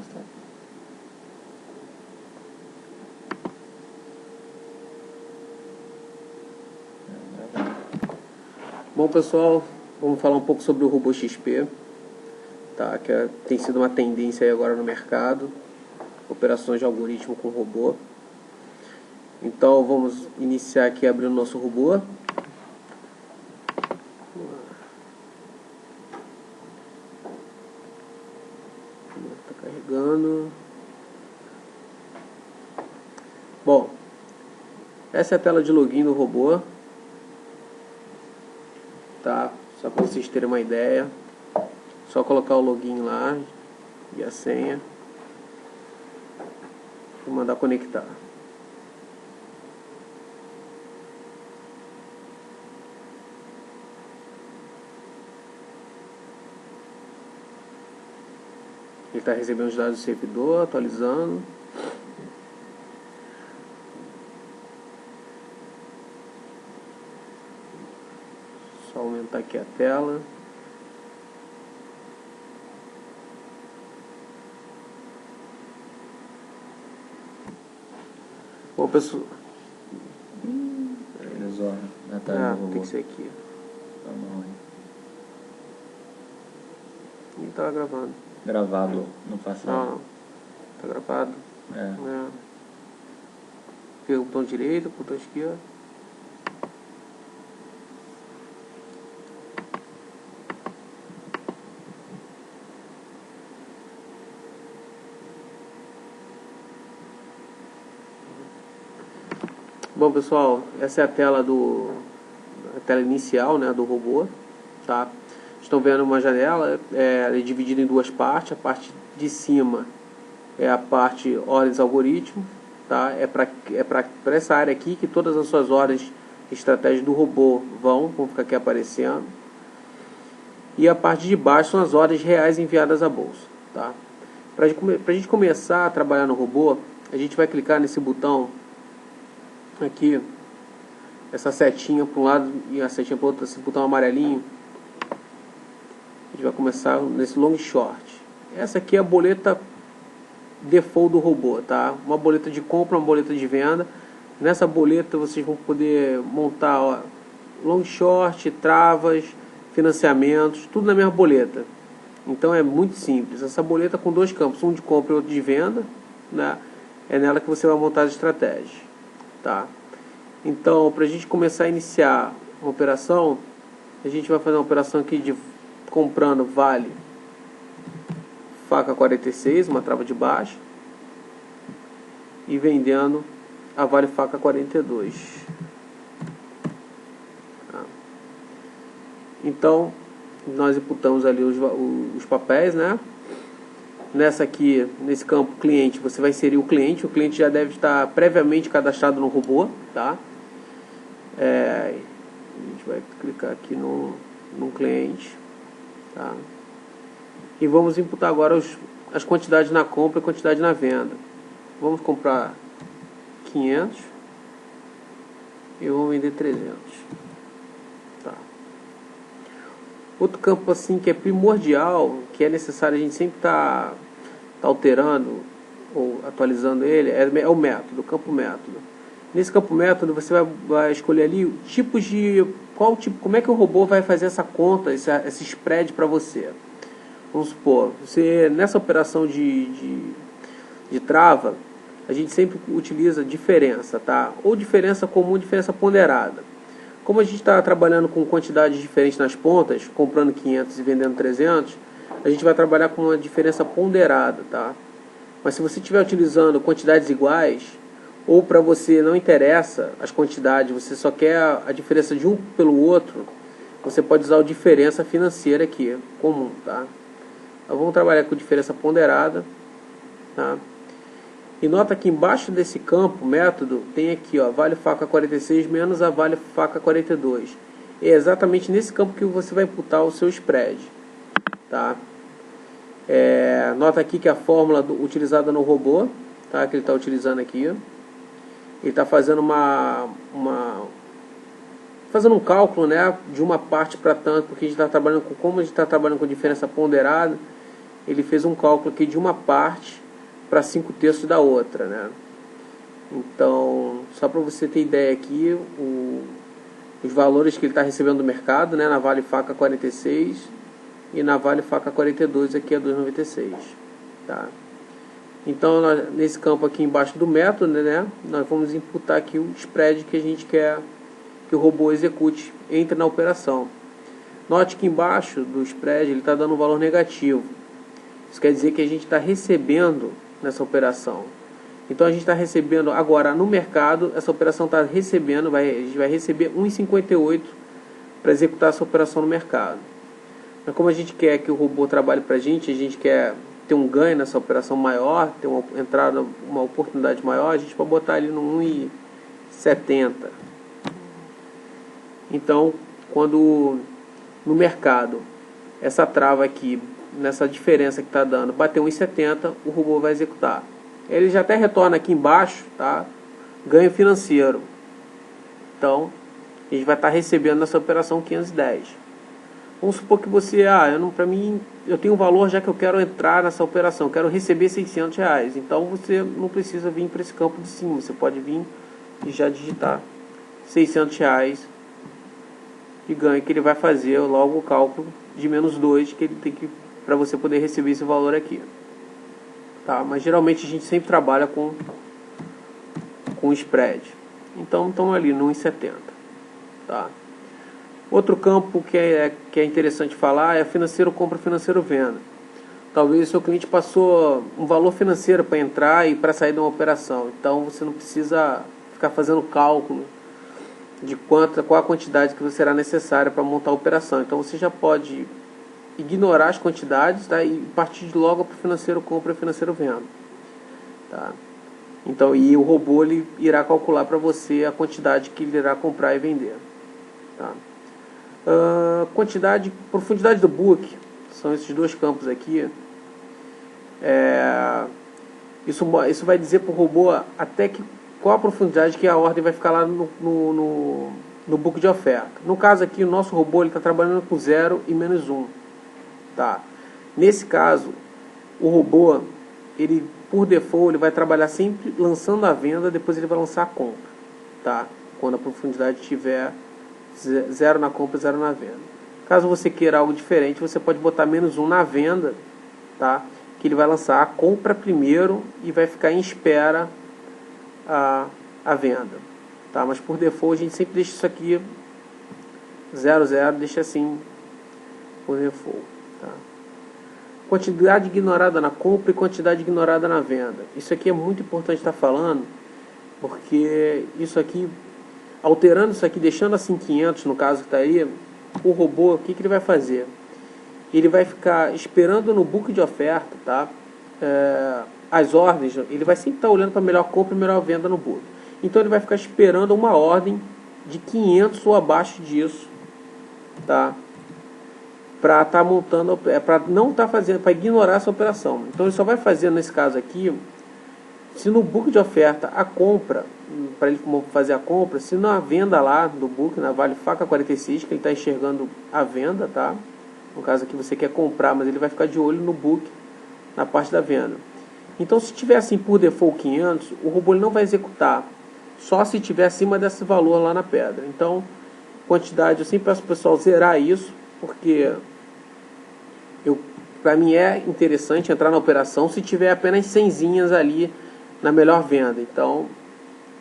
Tá? Bom, pessoal, vamos falar um pouco sobre o robô XP, tá? Que tem sido uma tendência aí agora no mercado, operações de algoritmo com robô. Então vamos iniciar aqui abrindo nosso robô. Está carregando. Bom, essa é a tela de login do robô, tá? Só para vocês terem uma ideia, só colocar o login lá e a senha e mandar conectar. Ele está recebendo os dados do servidor, atualizando. Só aumentar aqui a tela. Bom, pessoal. Realizou a tela do robô. Tem que ser aqui. Tá bom, hein? Ele estava gravando. Gravado no passado. Não, tá gravado. Pega o botão direito, o botão esquerdo. Bom, pessoal, essa é a tela inicial, né, do robô, tá? Estão vendo uma janela, ela é dividida em duas partes. A parte de cima é a parte ordens algoritmo, tá? É para essa área aqui que todas as suas ordens estratégias do robô vão ficar aqui aparecendo. E a parte de baixo são as ordens reais enviadas à bolsa, tá? Para a gente começar a trabalhar no robô, a gente vai clicar nesse botão aqui, essa setinha para um lado e a setinha para o outro, esse botão amarelinho. A gente vai começar nesse long short. Essa aqui é a boleta default do robô, tá? Uma boleta de compra, uma boleta de venda. Nessa boleta vocês vão poder montar, ó, long short, travas, financiamentos, tudo na mesma boleta. Então é muito simples. Essa boleta com dois campos, um de compra e outro de venda, né? É nela que você vai montar as estratégias, tá? Então, para a gente começar a iniciar uma operação, a gente vai fazer uma operação aqui de comprando vale faca 46, uma trava de baixo, e vendendo a vale faca 42. Tá? Então, nós imputamos ali os papéis, né? Nessa aqui, nesse campo cliente, você vai inserir o cliente já deve estar previamente cadastrado no robô, tá? A gente vai clicar aqui no cliente, tá? E vamos imputar agora as quantidades na compra e quantidade na venda. Vamos comprar 500 e vamos vender 300. Tá. Outro campo assim que é primordial, que é necessário a gente sempre tá alterando ou atualizando ele, é o método, o campo método. Nesse campo método você vai escolher ali tipos de como é que o robô vai fazer essa conta, esse spread para você. Vamos supor, você nessa operação de trava, a gente sempre utiliza diferença, tá? Ou diferença comum, diferença ponderada. Como a gente está trabalhando com quantidades diferentes nas pontas, comprando 500 e vendendo 300, a gente vai trabalhar com uma diferença ponderada, tá? Mas se você estiver utilizando quantidades iguais, ou para você não interessa as quantidades, você só quer a diferença de um pelo outro, você pode usar o diferença financeira aqui, comum, tá? Então, vamos trabalhar com diferença ponderada, tá? E nota que embaixo desse campo, método, tem aqui, ó, vale faca 46 menos a vale faca 42. É exatamente nesse campo que você vai imputar o seu spread, tá? Nota aqui que a fórmula utilizada no robô, tá? Que ele está utilizando aqui. Ele está fazendo fazendo um cálculo, né, de uma parte para tanto, porque a gente está trabalhando como a gente está trabalhando com diferença ponderada, ele fez um cálculo aqui de uma parte para 5/3 da outra, né? Então, só para você ter ideia aqui, os valores que ele está recebendo do mercado, né? Na Vale Faca 46 e na Vale Faca 42 aqui é 2,96, tá? Então, nesse campo aqui embaixo do método, né? Nós vamos imputar aqui o spread que a gente quer que o robô execute, entre na operação. Note que embaixo do spread ele está dando um valor negativo. Isso quer dizer que a gente está recebendo nessa operação. Então a gente está recebendo agora no mercado, essa operação está recebendo, a gente vai receber 1,58 para executar essa operação no mercado. Mas como a gente quer que o robô trabalhe para a gente quer ter um ganho nessa operação maior, ter uma entrada, uma oportunidade maior, a gente pode botar ali no 1,70. Então, quando no mercado essa trava aqui, nessa diferença que está dando, bater 1,70, o robô vai executar. Ele já até retorna aqui embaixo, tá? Ganho financeiro. Então, a gente vai estar recebendo nessa operação 510. Vamos supor que você, para mim, eu tenho um valor já que eu quero entrar nessa operação, eu quero receber R$600. Então, você não precisa vir para esse campo de cima, você pode vir e já digitar R$600 de ganho que ele vai fazer logo o cálculo de -2 que ele tem que para você poder receber esse valor aqui, tá? Mas geralmente a gente sempre trabalha com spread. Então estamos ali no 1,70, tá? Outro campo que é interessante falar é financeiro compra, financeiro venda. Talvez o seu cliente passou um valor financeiro para entrar e para sair de uma operação, então você não precisa ficar fazendo cálculo de qual a quantidade que será necessária para montar a operação. Então você já pode ignorar as quantidades, tá? E partir logo para o financeiro compra e financeiro venda, tá? Então, e o robô ele irá calcular para você a quantidade que ele irá comprar e vender, tá? Profundidade do book, são esses dois campos aqui. Isso vai dizer para o robô até qual a profundidade que a ordem vai ficar lá no book de oferta. No caso aqui, o nosso robô está trabalhando com 0 e -1. Tá? Nesse caso, o robô, ele, por default, ele vai trabalhar sempre lançando a venda, depois ele vai lançar a compra. Tá? Quando a profundidade tiver 0 na compra e 0 na venda. Caso você queira algo diferente, você pode botar -1 na venda, tá? Que ele vai lançar a compra primeiro e vai ficar em espera a venda, tá? Mas por default a gente sempre deixa isso aqui 0, 0, deixa assim por default, tá? Quantidade ignorada na compra e quantidade ignorada na venda. Isso aqui é muito importante estar falando, porque isso aqui, alterando isso aqui, deixando assim 500 no caso que está aí, o robô, o que ele vai fazer? Ele vai ficar esperando no book de oferta, tá? As ordens, ele vai sempre estar olhando para a melhor compra e melhor venda no book. Então ele vai ficar esperando uma ordem de 500 ou abaixo disso, tá? Para estar montando, para não estar fazendo, para ignorar essa operação. Então ele só vai fazer nesse caso aqui, se no book de oferta a compra, para ele fazer a compra, se na venda lá do book, na Vale Faca 46, que ele está enxergando a venda, tá? No caso aqui você quer comprar, mas ele vai ficar de olho no book, na parte da venda. Então se tiver assim por default 500, o robô ele não vai executar, só se tiver acima desse valor lá na pedra. Então, quantidade, eu sempre peço para o pessoal zerar isso, porque para mim é interessante entrar na operação se tiver apenas 100zinhas ali na melhor venda. Então,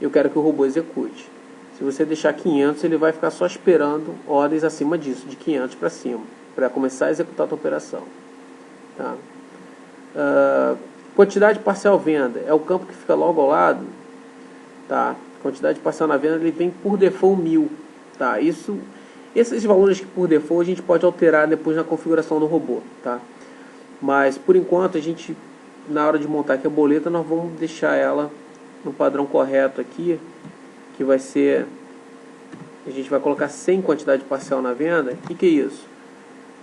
eu quero que o robô execute. Se você deixar 500, ele vai ficar só esperando ordens acima disso, de 500 para cima, para começar a executar a tua operação, tá? Quantidade parcial venda é o campo que fica logo ao lado, tá? Quantidade parcial na venda, ele vem por default 1000, tá? Esses valores que por default a gente pode alterar depois na configuração do robô, tá? Mas por enquanto a gente, na hora de montar aqui a boleta, nós vamos deixar ela no padrão correto aqui, que vai ser, a gente vai colocar 100 quantidade parcial na venda. O que é isso?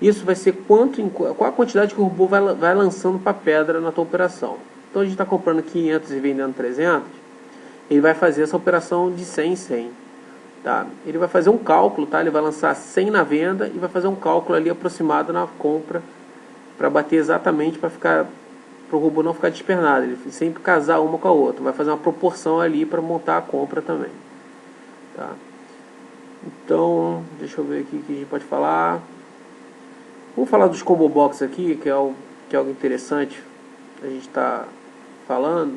Isso vai ser qual a quantidade que o robô vai lançando para a pedra na tua operação. Então a gente está comprando 500 e vendendo 300, ele vai fazer essa operação de 100 em 100. Tá? Ele vai fazer um cálculo, tá? Ele vai lançar 100 na venda e vai fazer um cálculo ali aproximado na compra para bater exatamente, para o robô não ficar despernado. Ele sempre casar uma com a outra. Vai fazer uma proporção ali para montar a compra também. Tá? Então, deixa eu ver aqui o que a gente pode falar. Vamos falar dos combo box aqui, que é algo interessante a gente está falando.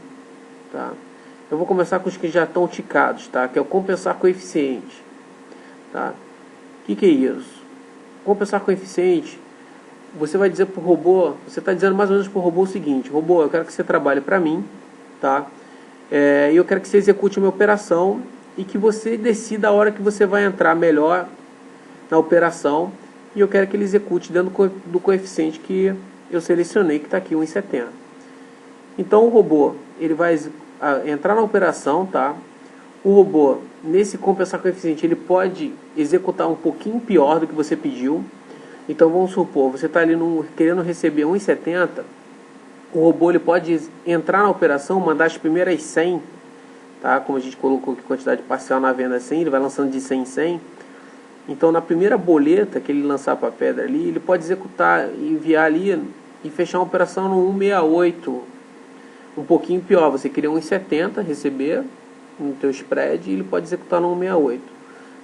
Tá? Eu vou começar com os que já estão ticados, tá? Que é o compensar coeficiente. Tá? O que é isso? Compensar coeficiente, você vai dizer para o robô, você está dizendo mais ou menos para o robô o seguinte: robô, eu quero que você trabalhe para mim, tá? E eu quero que você execute uma operação e que você decida a hora que você vai entrar melhor na operação, e eu quero que ele execute dentro do coeficiente que eu selecionei, que está aqui, 1,70. Então o robô, ele vai entrar na operação, tá? O robô, nesse compensar coeficiente, ele pode executar um pouquinho pior do que você pediu. Então vamos supor, você está ali querendo receber 1,70, o robô ele pode entrar na operação, mandar as primeiras 100, tá? Como a gente colocou aqui, quantidade parcial na venda 100, ele vai lançando de 100 em 100. Então na primeira boleta que ele lançar para a pedra ali, ele pode executar, enviar ali e fechar uma operação no 1,68, um pouquinho pior. Você queria 1,70 receber no teu spread, e ele pode executar no 1,68.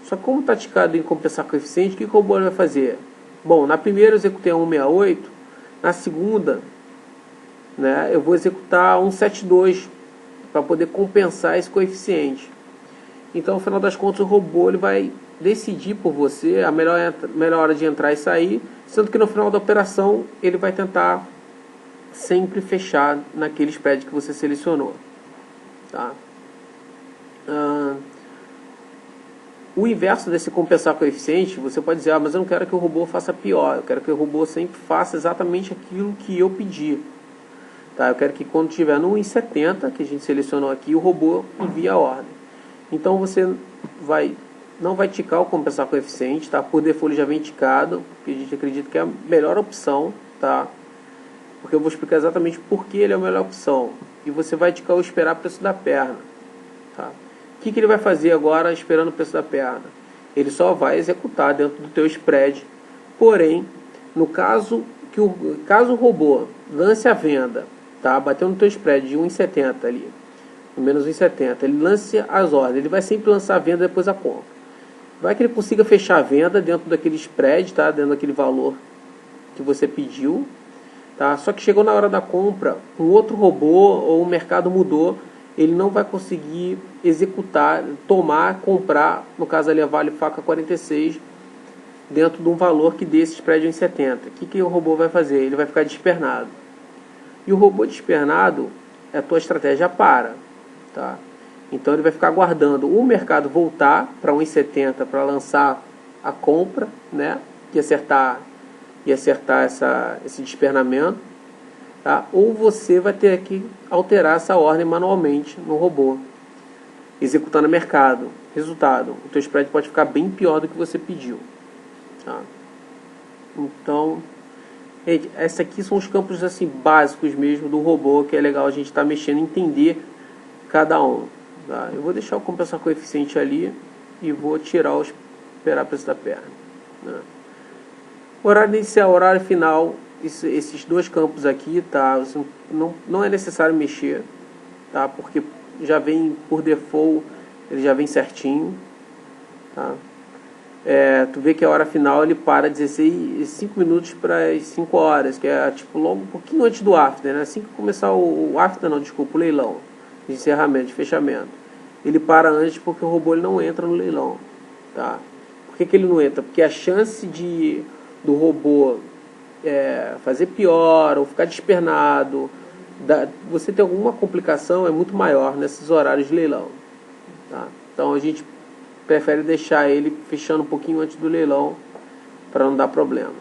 Só que como está ticado em compensar coeficiente, o que o robô vai fazer? Bom, na primeira eu executei 1,68, na segunda, né, eu vou executar 1,72 para poder compensar esse coeficiente. Então, no final das contas, o robô ele vai decidir por você a melhor hora de entrar e sair, sendo que no final da operação ele vai tentar sempre fechar naquele spread que você selecionou. Tá? O inverso desse compensar coeficiente, você pode dizer, mas eu não quero que o robô faça pior, eu quero que o robô sempre faça exatamente aquilo que eu pedi. Tá? Eu quero que quando estiver no 1,70, que a gente selecionou aqui, o robô envie a ordem. Então você não vai ticar o compensar coeficiente, tá? Por default ele já vem ticado, porque a gente acredita que é a melhor opção, tá? Porque eu vou explicar exatamente por que ele é a melhor opção. E você vai ticar o esperar preço da perna. Tá? O que ele vai fazer agora esperando o preço da perna? Ele só vai executar dentro do teu spread. Porém, no caso o robô lance a venda, tá? Bateu no teu spread de 1,70 ali, no menos 1,70, ele lance as ordens, ele vai sempre lançar a venda depois a compra. Vai que ele consiga fechar a venda dentro daquele spread, tá? Dentro daquele valor que você pediu. Tá? Só que chegou na hora da compra, um outro robô ou o mercado mudou, ele não vai conseguir executar, comprar, no caso ali a Vale Faca 46, dentro de um valor que dê esse spread em 70. O que o robô vai fazer? Ele vai ficar despernado. E o robô despernado, a tua estratégia para. Tá? Então ele vai ficar aguardando o mercado voltar para 1,70 para lançar a compra, né? E acertar esse despernamento, tá? Ou você vai ter que alterar essa ordem manualmente no robô, executando o mercado. Resultado, o teu spread pode ficar bem pior do que você pediu. Tá? Então, esses aqui são os campos assim, básicos mesmo do robô, que é legal a gente estar mexendo, entender cada um. Tá? Eu vou deixar o compensar coeficiente ali e vou tirar o esperar preço da perna. Né? Horário inicial, horário final, esses dois campos aqui, tá? Você não é necessário mexer, tá? Porque já vem por default, ele já vem certinho, tá? Tu vê que a hora final ele para 5 minutos para as 5 horas, que é tipo logo um pouquinho antes do after, né? Assim que começar o after, não, desculpa, o leilão de encerramento, de fechamento, ele para antes porque o robô ele não entra no leilão, tá? Por que ele não entra? Porque a chance do robô fazer pior ou ficar despernado, você ter alguma complicação é muito maior nesses horários de leilão, tá? Então a gente prefere deixar ele fechando um pouquinho antes do leilão para não dar problema.